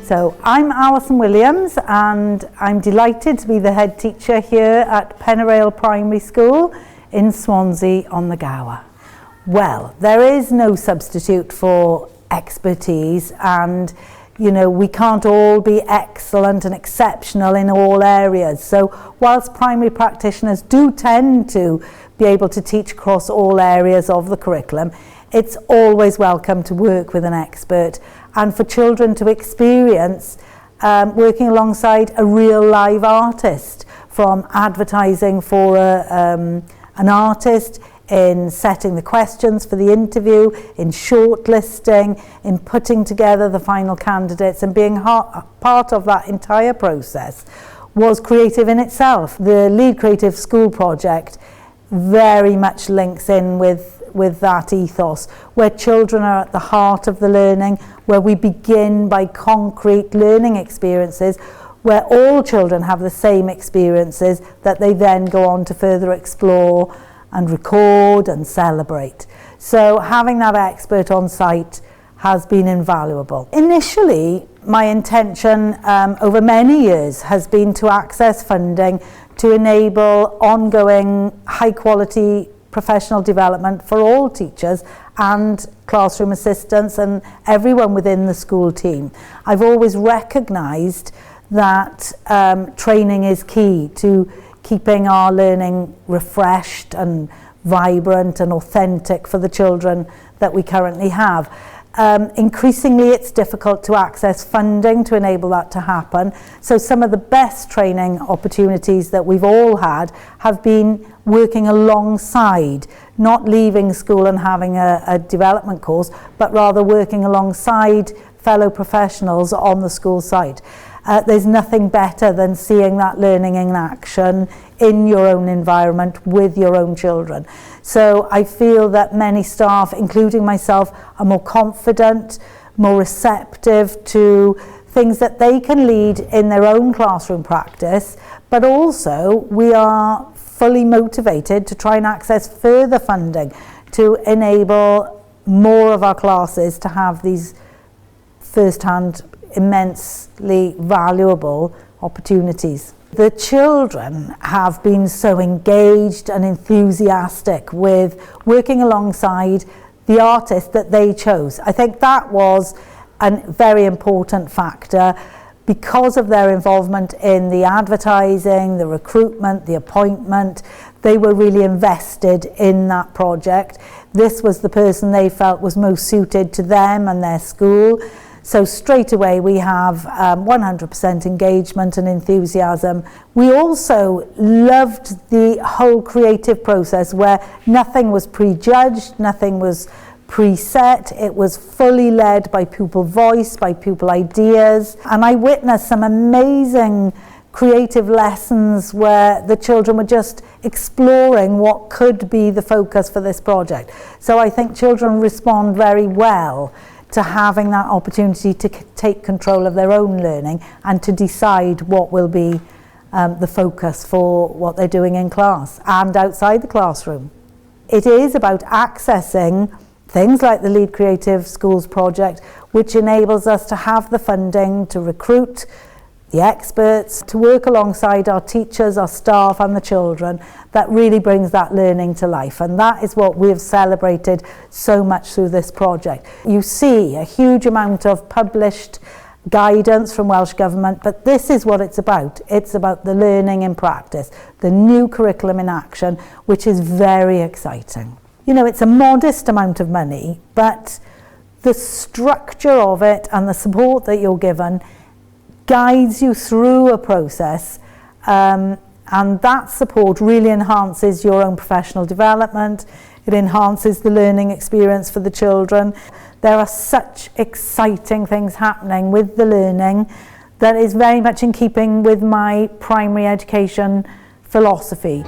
So I'm Alison Williams and I'm delighted to be the head teacher here at Penyrheol Primary School in Swansea on the Gower. Well, there is no substitute for expertise, and we can't all be excellent and exceptional in all areas. So whilst primary practitioners do tend to be able to teach across all areas of the curriculum, it's always welcome to work with an expert and for children to experience working alongside a real live artist, from advertising for an artist, in setting the questions for the interview, in shortlisting, in putting together the final candidates, and being part of that entire process was creative in itself. The Lead Creative School project very much links in with that ethos, where children are at the heart of the learning, where we begin by concrete learning experiences, where all children have the same experiences that they then go on to further explore and record and celebrate. So having that expert on site has been invaluable. Initially, my intention over many years has been to access funding to enable ongoing high quality professional development for all teachers and classroom assistants and everyone within the school team. I've always recognised that training is key to keeping our learning refreshed and vibrant and authentic for the children that we currently have. Increasingly, it's difficult to access funding to enable that to happen. So some of the best training opportunities that we've all had have been working alongside, not leaving school and having a development course, but rather working alongside fellow professionals on the school site. There's nothing better than seeing that learning in action in your own environment with your own children. So I feel that many staff, including myself, are more confident, more receptive to things that they can lead in their own classroom practice, but also we are fully motivated to try and access further funding to enable more of our classes to have these first-hand, immensely valuable opportunities. The children have been so engaged and enthusiastic with working alongside the artist that they chose. I think that was a very important factor because of their involvement in the advertising, the recruitment, the appointment. They were really invested in that project. This was the person they felt was most suited to them and their school. So straight away we have 100% engagement and enthusiasm. We also loved the whole creative process where nothing was prejudged, nothing was preset. It was fully led by pupil voice, by pupil ideas. And I witnessed some amazing creative lessons where the children were just exploring what could be the focus for this project. So I think children respond very well to having that opportunity to take control of their own learning and to decide what will be the focus for what they're doing in class and outside the classroom. It is about accessing things like the Lead Creative Schools project, which enables us to have the funding to recruit the experts, to work alongside our teachers, our staff and the children. That really brings that learning to life, and that is what we've celebrated so much through this project. You see a huge amount of published guidance from Welsh Government, but this is what it's about. It's about the learning in practice, the new curriculum in action, which is very exciting. It's a modest amount of money, but the structure of it and the support that you're given guides you through a process, and that support really enhances your own professional development. It enhances the learning experience for the children. There are such exciting things happening with the learning that is very much in keeping with my primary education philosophy.